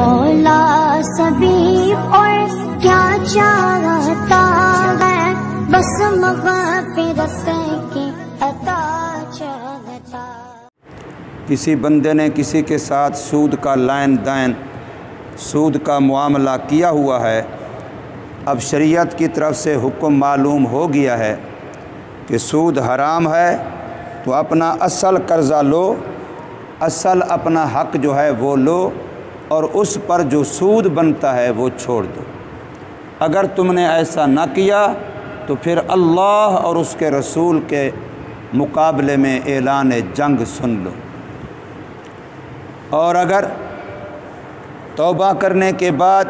مولا سبھی اور کیا چاہتا ہے، بس مغفرت کی عطا چاہتا۔ کسی بندے نے کسی کے ساتھ سود کا لین دین، سود کا معاملہ کیا ہوا ہے، اب شریعت کی طرف سے حکم معلوم ہو گیا ہے کہ سود حرام ہے، تو اپنا اصل قرضہ لو، اصل اپنا حق جو ہے وہ لو، اور اس پر جو سود بنتا ہے وہ چھوڑ دو۔ اگر تم نے ایسا نہ کیا تو پھر اللہ اور اس کے رسول کے مقابلے میں اعلان جنگ سن لو۔ اور اگر توبہ کرنے کے بعد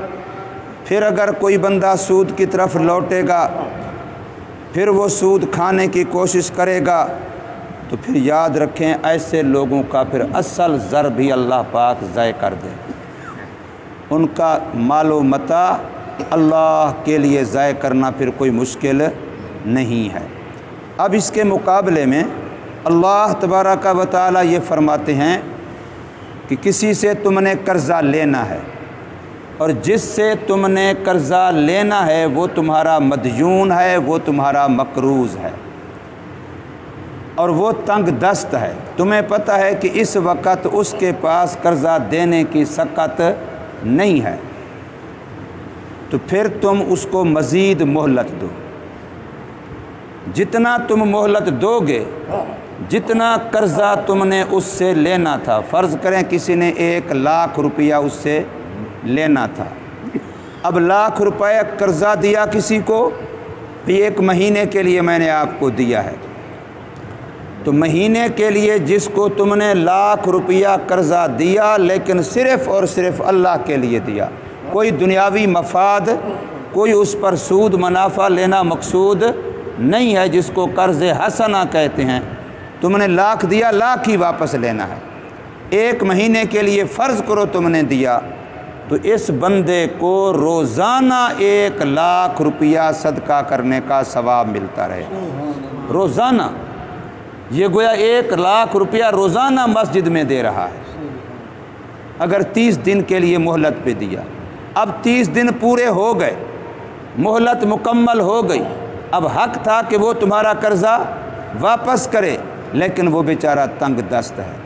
پھر اگر کوئی بندہ سود کی طرف لوٹے گا، پھر وہ سود کھانے کی کوشش کرے گا، تو پھر یاد رکھیں ایسے لوگوں کا پھر اصل زر بھی اللہ پاک ضائع کر دے۔ ان کا مال و متاع اللہ کے لیے ضائع کرنا پھر کوئی مشکل نہیں ہے۔ اب اس کے مقابلے میں اللہ تبارک و تعالی یہ فرماتے ہیں کہ کسی سے تم نے قرضہ لینا ہے، اور جس سے تم نے قرضہ لینا ہے وہ تمہارا مدیون ہے، وہ تمہارا مقروض ہے، اور وہ تنگ دست ہے۔ تمہیں پتہ ہے کہ اس وقت اس کے پاس قرضہ دینے کی سکت نہیں ہے، تو پھر تم اس کو مزید مہلت دو۔ جتنا تم مہلت دو گے، جتنا قرضہ تم نے اس سے لینا تھا، فرض کریں کسی نے 1,00,000 روپیہ اس سے لینا تھا، اب 1,00,000 روپیہ قرضہ دیا کسی کو، یہ 1 مہینے کے لیے میں نے آپ کو دیا ہے، تو مہینے کے لیے جس کو تم نے 1,00,000 روپیہ قرضہ دیا، لیکن صرف اور صرف اللہ کے لیے دیا، کوئی دنیاوی مفاد، کوئی اس پر سود منافع لینا مقصود نہیں ہے، جس کو قرض حسنہ کہتے ہیں۔ تم نے 1,00,000 دیا، 1,00,000 ہی واپس لینا ہے، 1 مہینے کے لیے فرض کرو تم نے دیا، تو اس بندے کو روزانہ 1,00,000 روپیہ صدقہ کرنے کا ثواب ملتا رہے، روزانہ۔ یہ گویا 1,00,000 روپیہ روزانہ مسجد میں دے رہا ہے، اگر 30 دن کے لیے مہلت پہ دیا۔ اب 30 دن پورے ہو گئے، مہلت مکمل ہو گئی، اب حق تھا کہ وہ تمہارا قرضہ واپس کرے، لیکن وہ بیچارہ تنگ دست ہے،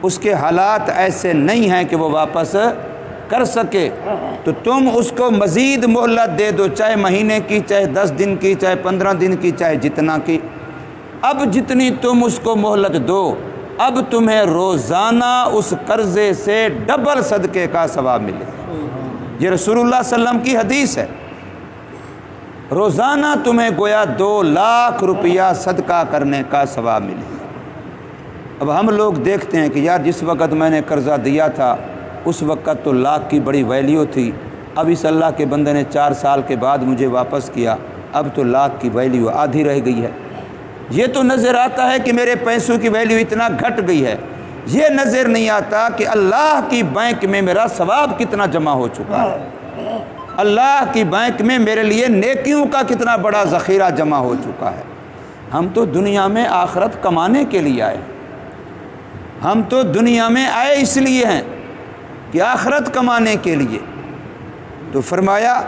اس کے حالات ایسے نہیں ہیں کہ وہ واپس کر سکے، تو تم اس کو مزید مہلت دے دو، چاہے مہینے کی، چاہے 10 دن کی، چاہے 15 دن کی، چاہے جتنا کی۔ اب جتنی تم اس کو مہلت دو، اب تمہیں روزانہ اس قرضے سے ڈبل صدقے کا ثواب ملے گا۔ یہ رسول اللہ صلی اللہ علیہ وسلم کی حدیث ہے، روزانہ تمہیں گویا 2,00,000 روپیہ صدقہ کرنے کا ثواب ملے گا۔ اب ہم لوگ دیکھتے ہیں کہ یار جس وقت میں نے قرضہ دیا تھا اس وقت تو 1,00,000 کی بڑی ویلیو تھی، اب اس اللہ کے بندے نے 4 سال کے بعد مجھے واپس کیا، اب تو 1,00,000 کی ویلیو آدھی رہ گئی ہے۔ یہ تو نظر آتا ہے کہ میرے پیسوں کی ویلیو اتنا گھٹ گئی ہے، یہ نظر نہیں آتا کہ اللہ کی بینک میں میرا ثواب کتنا جمع ہو چکا ہے، اللہ کی بینک میں میرے لیے نیکیوں کا کتنا بڑا ذخیرہ جمع ہو چکا ہے۔ ہم تو دنیا میں آخرت کمانے کے لیے آئے، ہم تو دنیا میں آئے اس لیے ہیں کہ آخرت کمانے کے لیے۔ تو فرمایا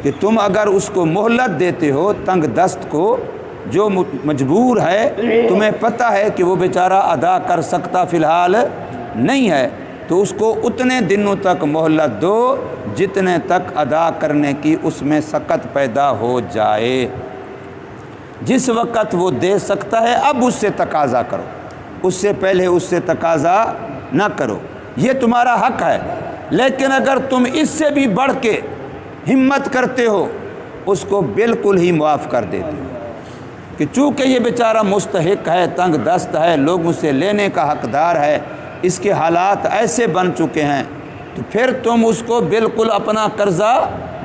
کہ تم اگر اس کو مہلت دیتے ہو، تنگ دست کو جو مجبور ہے، تمہیں پتہ ہے کہ وہ بیچارہ ادا کر سکتا فی الحال نہیں ہے، تو اس کو اتنے دنوں تک مہلت دو جتنے تک ادا کرنے کی اس میں سکت پیدا ہو جائے۔ جس وقت وہ دے سکتا ہے اب اس سے تقاضا کرو، اس سے پہلے اس سے تقاضا نہ کرو، یہ تمہارا حق ہے۔ لیکن اگر تم اس سے بھی بڑھ کے ہمت کرتے ہو، اس کو بالکل ہی معاف کر دیتے ہو کہ چونکہ یہ بیچارہ مستحق ہے، تنگ دست ہے، لوگوں سے لینے کا حقدار ہے، اس کے حالات ایسے بن چکے ہیں، تو پھر تم اس کو بالکل اپنا قرضہ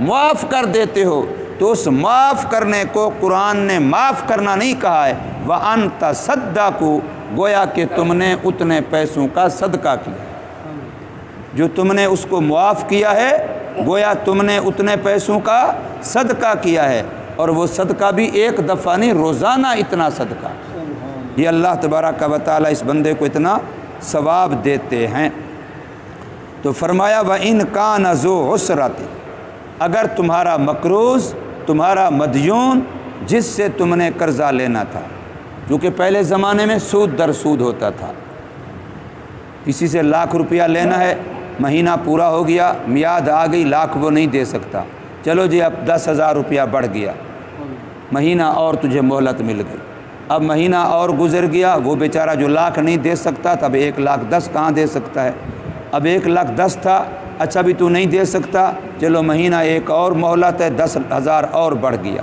معاف کر دیتے ہو۔ تو اس معاف کرنے کو قرآن نے معاف کرنا نہیں کہا ہے، وَأَن تَصَدَّقُوا، گویا کہ تم نے اتنے پیسوں کا صدقہ کیا، جو تم نے اس کو معاف کیا ہے، گویا تم نے اتنے پیسوں کا صدقہ کیا ہے، اور وہ صدقہ بھی ایک دفعہ نہیں، روزانہ اتنا صدقہ، یہ اللہ تبارک و تعالیٰ اس بندے کو اتنا ثواب دیتے ہیں۔ تو فرمایا وَإِنْ كَانَ ذُو عُسْرَةٍ، اگر تمہارا مقروض، تمہارا مدیون جس سے تم نے قرضہ لینا تھا، کیونکہ پہلے زمانے میں سود در سود ہوتا تھا، کسی سے 1,00,000 روپیہ لینا ہے، مہینہ پورا ہو گیا، میعاد آ گئی، 1,00,000 وہ نہیں دے سکتا، چلو جی اب 10,000 روپیہ بڑھ گیا، مہینہ اور تجھے مہلت مل گئی، اب مہینہ اور گزر گیا، وہ بیچارہ جو 1,00,000 نہیں دے سکتا تھا اب 1,10,000 کہاں دے سکتا ہے، اب 1,10,000 تھا، اچھا بھی تو نہیں دے سکتا، چلو مہینہ ایک اور مہلت ہے، 10,000 اور بڑھ گیا،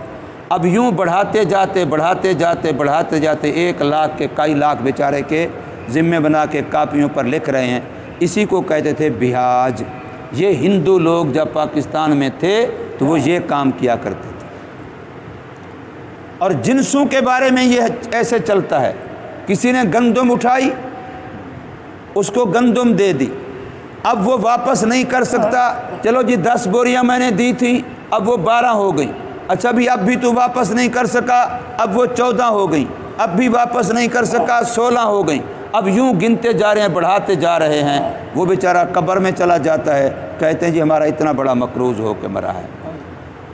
اب یوں بڑھاتے جاتے 1,00,000 کے کئی لاکھ بیچارے کے ذمے بنا کے کاپیوں پر لکھ رہے ہیں، اسی کو کہتے تھے بیاج۔ یہ ہندو لوگ جب پاکستان میں تھے تو وہ یہ کام کیا کرتے تھے، اور جنسوں کے بارے میں یہ ایسے چلتا ہے، کسی نے گندم اٹھائی، اس کو گندم دے دی، اب وہ واپس نہیں کر سکتا، چلو جی 10 بوریاں میں نے دی تھیں، اب وہ 12 ہو گئیں، اچھا بھی اب بھی تو واپس نہیں کر سکا، اب وہ 14 ہو گئیں، اب بھی واپس نہیں کر سکا، 16 ہو گئیں، اب یوں گنتے جا رہے ہیں، بڑھاتے جا رہے ہیں، وہ بیچارہ قبر میں چلا جاتا ہے، کہتے ہیں جی ہمارا اتنا بڑا مقروض ہو کے مرا ہے۔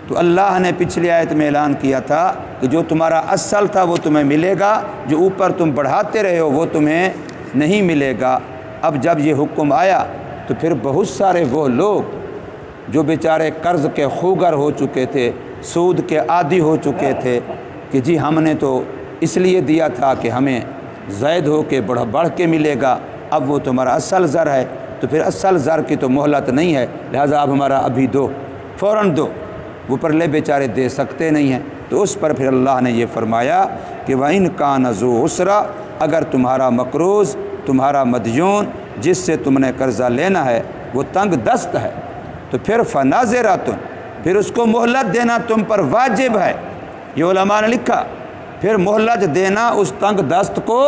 تو اللہ نے پچھلی آیت میں اعلان کیا تھا کہ جو تمہارا اصل تھا وہ تمہیں ملے گا، جو اوپر تم بڑھاتے رہے ہو وہ تمہیں نہیں ملے گا۔ اب جب یہ حکم آیا تو پھر بہت سارے وہ لوگ جو بیچارے قرض کے خوگر ہو چکے تھے، سود کے عادی ہو چکے تھے کہ جی ہم نے تو اس لیے دیا تھا کہ ہمیں زائد ہو کے بڑھ کے ملے گا، اب وہ تمہارا اصل زر ہے، تو پھر اصل زر کی تو مہلت نہیں ہے، لہٰذا اب ہمارا ابھی دو، فوراً دو، وہ پرلے بیچارے دے سکتے نہیں ہیں۔ تو اس پر پھر اللہ نے یہ فرمایا کہ وَإِنْ كَانَ ذُو عُسْرَةٍ، اگر تمہارا مقروض، تمہارا مدیون جس سے تم نے قرضہ لینا ہے وہ تنگ دست ہے، تو پھر فَنَاظِرَةٌ، پھر اس کو مہلت دینا تم پر واجب ہے۔ یہ علماء نے لکھا پھر مہلت دینا اس تنگ دست کو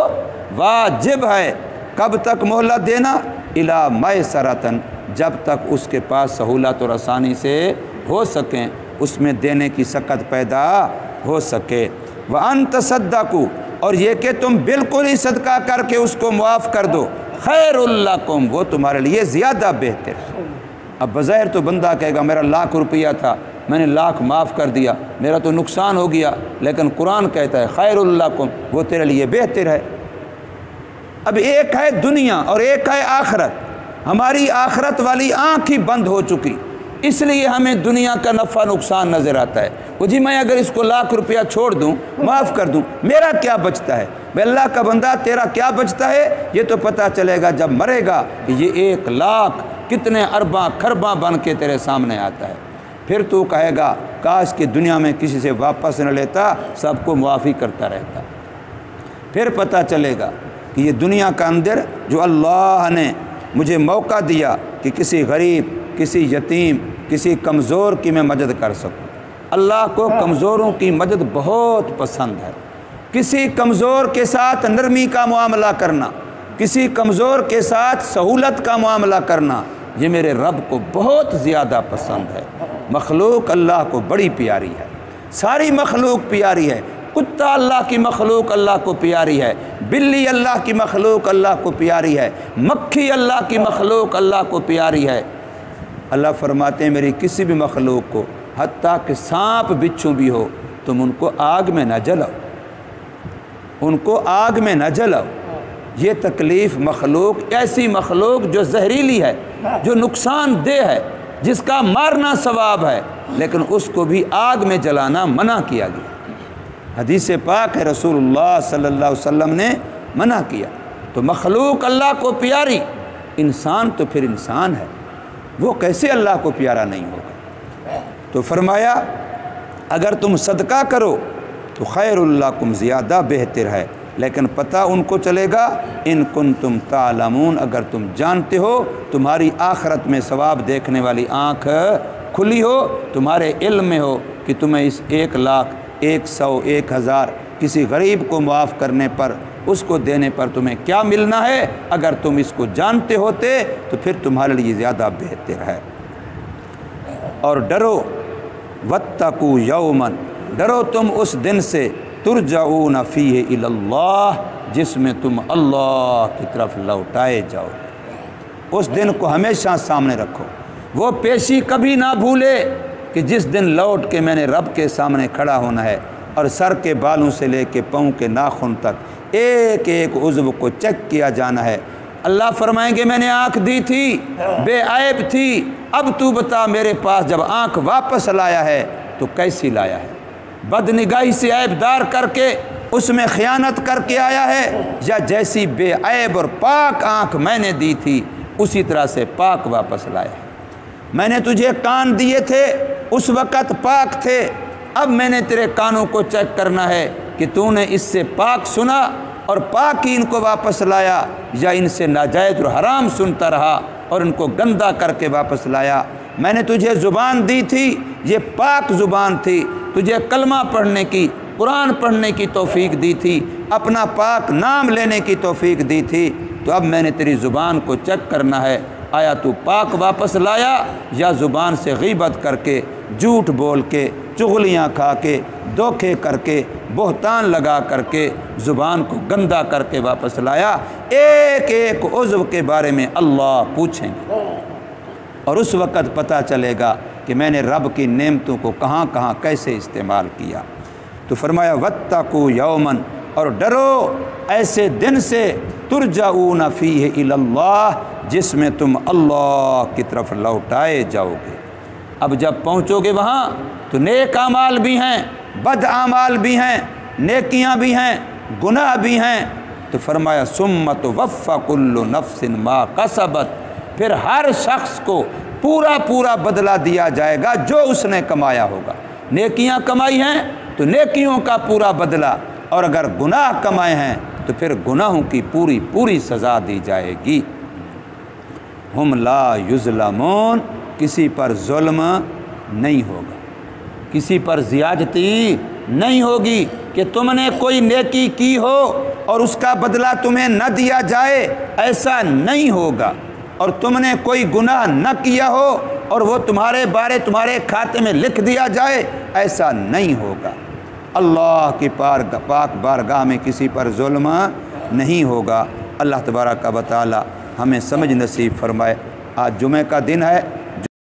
واجب ہے۔ کب تک مہلت دینا؟ اِلیٰ مَیسَرَةٍ، جب تک اس کے پاس سہولت اور آسانی سے ہو سکیں، اس میں دینے کی سکت پیدا ہو سکے۔ وَأَن تَصَدَّقُوا، اور یہ کہ تم بالکل ہی صدقہ کر کے اس کو معاف کر دو، خیر لکم، وہ تمہارے لیے زیادہ بہتر ہے۔ اب بظاہر تو بندہ کہے گا میرا 1,00,000 روپیہ تھا، میں نے 1,00,000 معاف کر دیا، میرا تو نقصان ہو گیا، لیکن قرآن کہتا ہے خیر لکم، وہ تیرے لیے بہتر ہے۔ اب ایک ہے دنیا اور ایک ہے آخرت، ہماری آخرت والی آنکھ ہی بند ہو چکی، اس لیے ہمیں دنیا کا نفع نقصان نظر آتا ہے۔ وہ جی میں اگر اس کو 1,00,000 روپیہ چھوڑ دوں، معاف کر دوں، میرا کیا بچتا ہے؟ بے اللہ کا بندہ تیرا کیا بچتا ہے؟ یہ تو پتہ چلے گا جب مرے گا کہ یہ 1,00,000 کتنے ارباں کھرباں بن کے تیرے سامنے آتا ہے، پھر تو کہے گا کاش کہ دنیا میں کسی سے واپس نہ لیتا، سب کو معافی کرتا رہتا۔ پھر پتہ چلے گا کہ یہ دنیا کا اندر جو اللہ نے مجھے موقع دیا کہ کسی غریب، کسی یتیم، کسی کمزور کی میں مدد کر سکوں۔ اللہ کو کمزوروں کی مدد بہت پسند ہے، کسی کمزور کے ساتھ نرمی کا معاملہ کرنا، کسی کمزور کے ساتھ سہولت کا معاملہ کرنا، یہ میرے رب کو بہت زیادہ پسند ہے۔ مخلوق اللہ کو بڑی پیاری ہے، ساری مخلوق پیاری ہے، کتا اللہ کی مخلوق اللہ کو پیاری ہے، بلی اللہ کی مخلوق اللہ کو پیاری ہے، مکھی اللہ کی مخلوق اللہ کو پیاری ہے۔ اللہ فرماتے ہیں میری کسی بھی مخلوق کو، حتیٰ کہ سانپ بچھو بھی ہو، تم ان کو آگ میں نہ جلاؤ، ان کو آگ میں نہ جلاؤ۔ یہ تکلیف مخلوق، ایسی مخلوق جو زہریلی ہے، جو نقصان دہ ہے، جس کا مارنا ثواب ہے، لیکن اس کو بھی آگ میں جلانا منع کیا گیا۔ حدیث پاک ہے، رسول اللہ صلی اللہ علیہ وسلم نے منع کیا۔ تو مخلوق اللہ کو پیاری، انسان تو پھر انسان ہے، وہ کیسے اللہ کو پیارا نہیں ہوگا؟ تو فرمایا اگر تم صدقہ کرو تو خیر لکم، زیادہ بہتر ہے، لیکن پتہ ان کو چلے گا ان کنتم تعلمون، اگر تم جانتے ہو، تمہاری آخرت میں ثواب دیکھنے والی آنکھ کھلی ہو، تمہارے علم میں ہو کہ تمہیں اس 1,00,000، 100، 1,000 کسی غریب کو معاف کرنے پر، اس کو دینے پر تمہیں کیا ملنا ہے، اگر تم اس کو جانتے ہوتے تو پھر تمہارے لیے زیادہ بہتر ہے۔ اور ڈرو، واتقوا یوما، ڈرو تم اس دن سے، ترجعون فیہ الی اللہ، جس میں تم اللہ کی طرف لوٹائے جاؤ۔ اس دن کو ہمیشہ سامنے رکھو، وہ پیشی کبھی نہ بھولے کہ جس دن لوٹ کے میں نے رب کے سامنے کھڑا ہونا ہے اور سر کے بالوں سے لے کے پاؤں کے ناخن تک ایک ایک عضو کو چیک کیا جانا ہے۔ اللہ فرمائیں گے میں نے آنکھ دی تھی، بے عیب تھی، اب تو بتا میرے پاس جب آنکھ واپس لایا ہے تو کیسی لایا ہے؟ بد نگاہی سے عیب دار کر کے اس میں خیانت کر کے آیا ہے، یا جیسی بے عیب اور پاک آنکھ میں نے دی تھی اسی طرح سے پاک واپس لایا ہے؟ میں نے تجھے کان دیے تھے اس وقت پاک تھے، اب میں نے تیرے کانوں کو چیک کرنا ہے کہ تو نے اس سے پاک سنا اور پاک ہی ان کو واپس لایا، یا ان سے ناجائز اور حرام سنتا رہا اور ان کو گندا کر کے واپس لایا۔ میں نے تجھے زبان دی تھی، یہ پاک زبان تھی، تجھے کلمہ پڑھنے کی، قرآن پڑھنے کی توفیق دی تھی، اپنا پاک نام لینے کی توفیق دی تھی، تو اب میں نے تیری زبان کو چیک کرنا ہے، آیا تو پاک واپس لایا یا زبان سے غیبت کر کے، جھوٹ بول کے، چغلیاں کھا کے، دھوکے کر کے، بہتان لگا کر کے، زبان کو گندا کر کے واپس لایا۔ ایک ایک عضو کے بارے میں اللہ پوچھیں گے، اور اس وقت پتہ چلے گا کہ میں نے رب کی نعمتوں کو کہاں کہاں کیسے استعمال کیا۔ تو فرمایا واتقوا یوما، اور ڈرو ایسے دن سے ترجعون فیہ الی اللہ، جس میں تم اللہ کی طرف لوٹائے جاؤ گے۔ اب جب پہنچو گے وہاں تو نیک اعمال بھی ہیں، بد اعمال بھی ہیں، نیکیاں بھی ہیں، گناہ بھی ہیں، تو فرمایا ثم توفی کل نفس ما کسبت، پھر ہر شخص کو پورا پورا بدلہ دیا جائے گا جو اس نے کمایا ہوگا۔ نیکیاں کمائی ہیں تو نیکیوں کا پورا بدلہ، اور اگر گناہ کمائے ہیں تو پھر گناہوں کی پوری پوری سزا دی جائے گی۔ ہم لا یظلمون، کسی پر ظلم نہیں ہوگا، کسی پر زیادتی نہیں ہوگی کہ تم نے کوئی نیکی کی ہو اور اس کا بدلہ تمہیں نہ دیا جائے، ایسا نہیں ہوگا۔ اور تم نے کوئی گناہ نہ کیا ہو اور وہ تمہارے بارے تمہارے کھاتے میں لکھ دیا جائے، ایسا نہیں ہوگا۔ اللہ کی پاک بارگاہ میں کسی پر ظلم نہیں ہوگا۔ اللہ تبارک و تعالی ہمیں سمجھ نصیب فرمائے۔ آج جمعہ کا دن ہے،